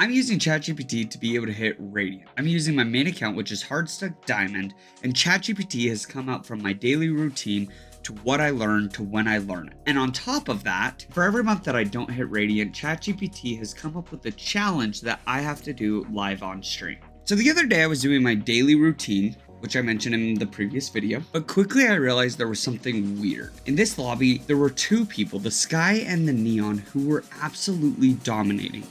I'm using ChatGPT to be able to hit Radiant. I'm using my main account, which is Hardstuck Diamond, and ChatGPT has come out from my daily routine to what I learn to when I learn it. And on top of that, for every month that I don't hit Radiant, ChatGPT has come up with a challenge that I have to do live on stream. So the other day I was doing my daily routine, which I mentioned in the previous video, but quickly I realized there was something weird. In this lobby, there were two people, the Sky and the Neon, who were absolutely dominating.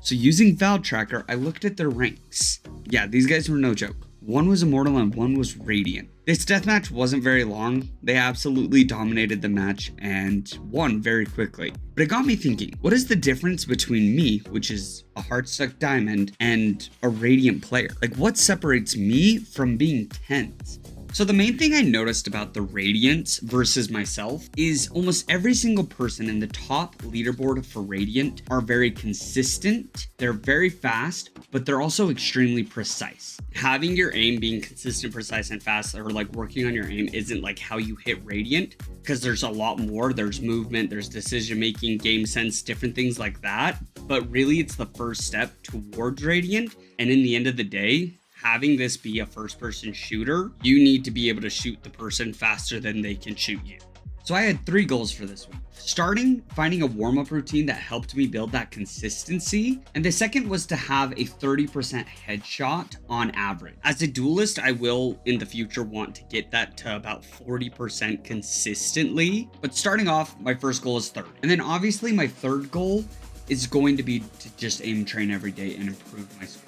So using Valtracker, I looked at their ranks. Yeah, these guys were no joke. One was Immortal and one was Radiant. This deathmatch wasn't very long. They absolutely dominated the match and won very quickly. But it got me thinking, what is the difference between me, which is a Hardstuck Diamond, and a Radiant player? Like, what separates me from being tense? So the main thing I noticed about the Radiants versus myself is almost every single person in the top leaderboard for Radiant are very consistent, they're very fast, but they're also extremely precise. Having your aim being consistent, precise, and fast, or like working on your aim isn't like how you hit Radiant, because there's a lot more. There's movement, there's decision making, game sense, different things like that. But really it's the first step towards Radiant, and in the end of the day, having this be a first-person shooter, you need to be able to shoot the person faster than they can shoot you. So I had 3 goals for this week. Starting, finding a warm-up routine that helped me build that consistency. And the second was to have a 30% headshot on average. As a duelist, I will in the future want to get that to about 40% consistently. But starting off, my first goal is 30. And then obviously my third goal is going to be to just aim train every day and improve my score.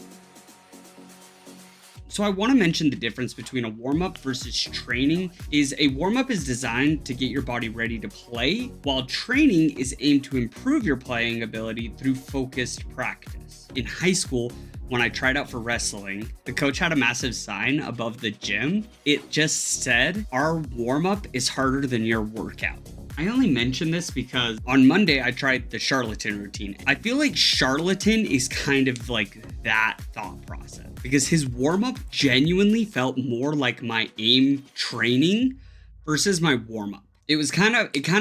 So I want to mention the difference between a warm-up versus training is a warm-up is designed to get your body ready to play, while training is aimed to improve your playing ability through focused practice. In high school, when I tried out for wrestling, the coach had a massive sign above the gym. It just said, "Our warm-up is harder than your workout." I only mention this because on Monday I tried the charlatan routine. I feel like charlatan is kind of like that thought process because his warm-up genuinely felt more like my aim training versus my warm-up. It kind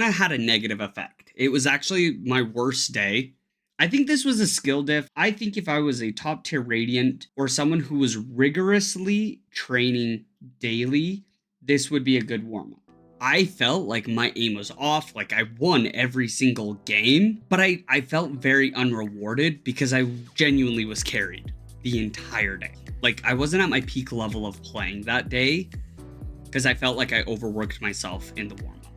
of had a negative effect. It was actually my worst day. I think this was a skill diff. I think if I was a top tier Radiant or someone who was rigorously training daily, this would be a good warm-up. I felt like my aim was off, like I won every single game, but I felt very unrewarded because I genuinely was carried the entire day. Like I wasn't at my peak level of playing that day because I felt like I overworked myself in the warm-up.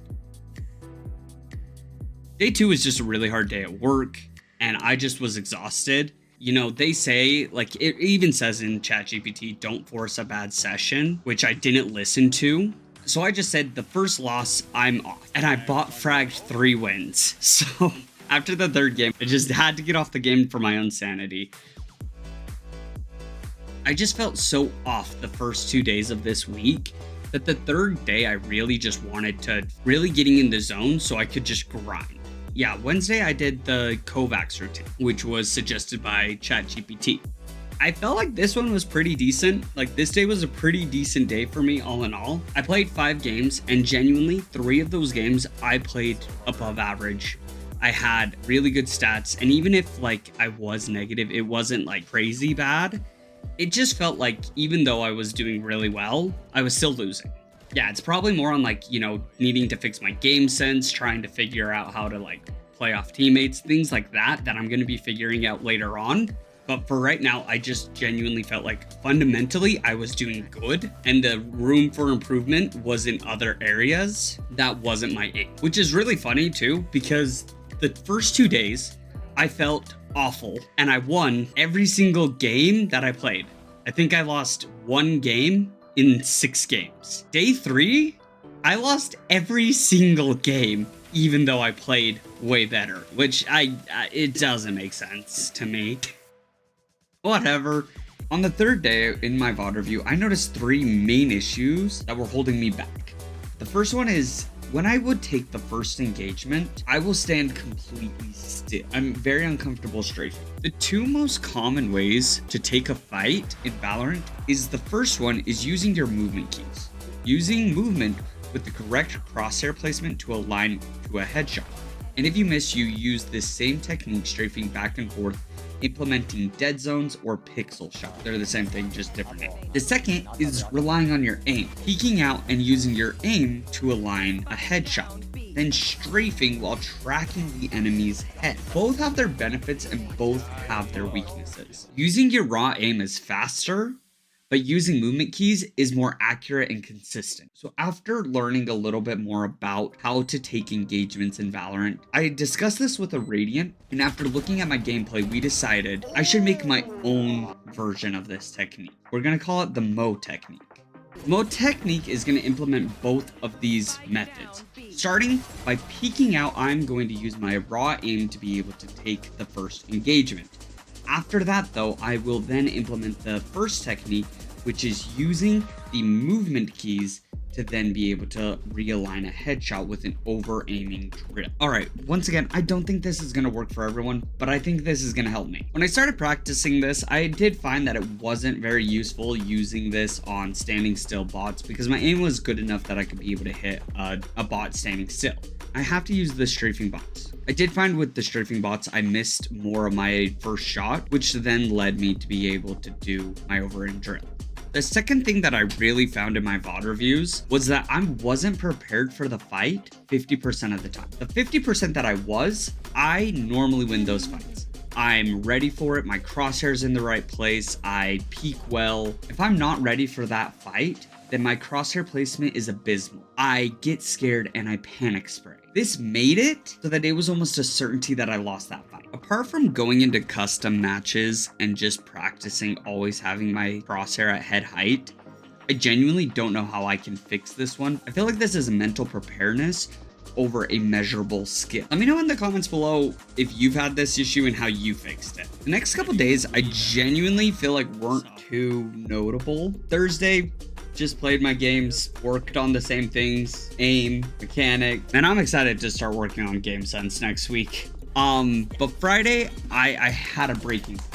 Day 2 was just a really hard day at work and I just was exhausted. You know, they say, like it even says in ChatGPT, don't force a bad session, which I didn't listen to. So I just said the first loss, I'm off. And I bot fragged 3 wins. So after the third game, I just had to get off the game for my own sanity. I just felt so off the first 2 days of this week that the third day I really just wanted to really getting in the zone so I could just grind. Yeah, Wednesday I did the Kovacs routine, which was suggested by ChatGPT. I felt like this one was pretty decent. Like this day was a pretty decent day for me all in all. I played 5 games and genuinely 3 of those games I played above average. I had really good stats and even if like I was negative, it wasn't like crazy bad. It just felt like even though I was doing really well, I was still losing. Yeah, it's probably more on like, you know, needing to fix my game sense, trying to figure out how to like play off teammates, things like that I'm going to be figuring out later on. But for right now, I just genuinely felt like fundamentally I was doing good and the room for improvement was in other areas. That wasn't my aim, which is really funny too, because the first 2 days I felt awful and I won every single game that I played. I think I lost 1 game in 6 games. Day 3, I lost every single game, even though I played way better, which it doesn't make sense to me. Whatever. On the third day in my VOD review, I noticed 3 main issues that were holding me back. The first one is when I would take the first engagement, I will stand completely still. I'm very uncomfortable strafing. The 2 most common ways to take a fight in Valorant is the first one is using your movement keys. Using movement with the correct crosshair placement to align to a headshot. And if you miss, you use this same technique, strafing back and forth, implementing dead zones or pixel shot. They're the same thing, just different name. The second is relying on your aim, peeking out and using your aim to align a headshot, then strafing while tracking the enemy's head. Both have their benefits and both have their weaknesses. Using your raw aim is faster, but using movement keys is more accurate and consistent. So after learning a little bit more about how to take engagements in Valorant, I discussed this with a Radiant, and after looking at my gameplay, we decided I should make my own version of this technique. We're gonna call it the Mo technique. Mo technique is gonna implement both of these methods. Starting by peeking out, I'm going to use my raw aim to be able to take the first engagement. After that though, I will then implement the first technique, which is using the movement keys to then be able to realign a headshot with an over-aiming drill. Alright, once again, I don't think this is going to work for everyone, but I think this is going to help me. When I started practicing this, I did find that it wasn't very useful using this on standing still bots because my aim was good enough that I could be able to hit a bot standing still. I have to use the strafing bots. I did find with the strafing bots, I missed more of my first shot, which then led me to be able to do my over-aim drill. The second thing that I really found in my VOD reviews was that I wasn't prepared for the fight 50% of the time. The 50% that I normally win those fights. I'm ready for it, my crosshair's in the right place, I peek well. If I'm not ready for that fight, then my crosshair placement is abysmal. I get scared and I panic spray. This made it so that it was almost a certainty that I lost that fight. Apart from going into custom matches and just practicing always having my crosshair at head height, I genuinely don't know how I can fix this one. I feel like this is a mental preparedness over a measurable skill. Let me know in the comments below if you've had this issue and how you fixed it. The next couple days, I genuinely feel like weren't too notable. Thursday, just played my games, worked on the same things, aim, mechanic, and I'm excited to start working on game sense next week. But Friday, I had a breaking point.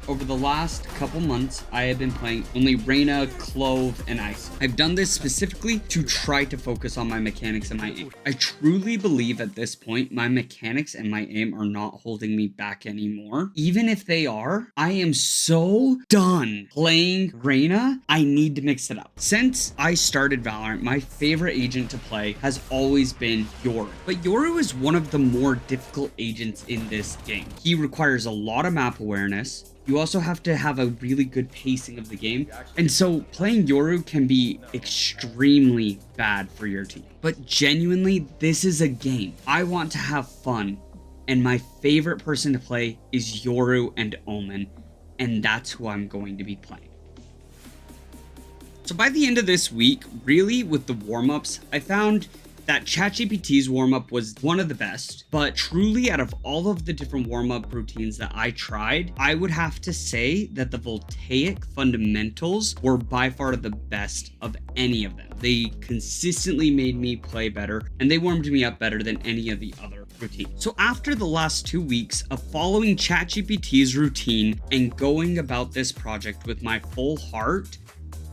Over the last couple months, I have been playing only Reyna, Clove, and Ice. I've done this specifically to try to focus on my mechanics and my aim. I truly believe at this point, my mechanics and my aim are not holding me back anymore. Even if they are, I am so done playing Reyna, I need to mix it up. Since I started Valorant, my favorite agent to play has always been Yoru. But Yoru is one of the more difficult agents in this game. He requires a lot of map awareness. You also have to have a really good pacing of the game. And so playing Yoru can be extremely bad for your team. But genuinely, this is a game. I want to have fun. And my favorite person to play is Yoru and Omen. And that's who I'm going to be playing. So by the end of this week, really with the warm-ups, I found that ChatGPT's warm-up was one of the best, but truly out of all of the different warm-up routines that I tried, I would have to say that the Voltaic fundamentals were by far the best of any of them. They consistently made me play better, and they warmed me up better than any of the other routines. So after the last 2 weeks of following ChatGPT's routine and going about this project with my full heart,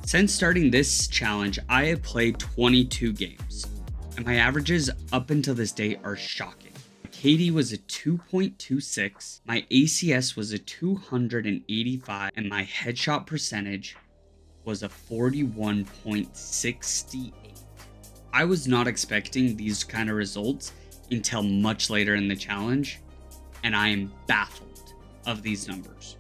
since starting this challenge, I have played 22 games. And my averages up until this day are shocking. My KD was a 2.26, my ACS was a 285, and my headshot percentage was a 41.68. I was not expecting these kind of results until much later in the challenge, and I am baffled of these numbers.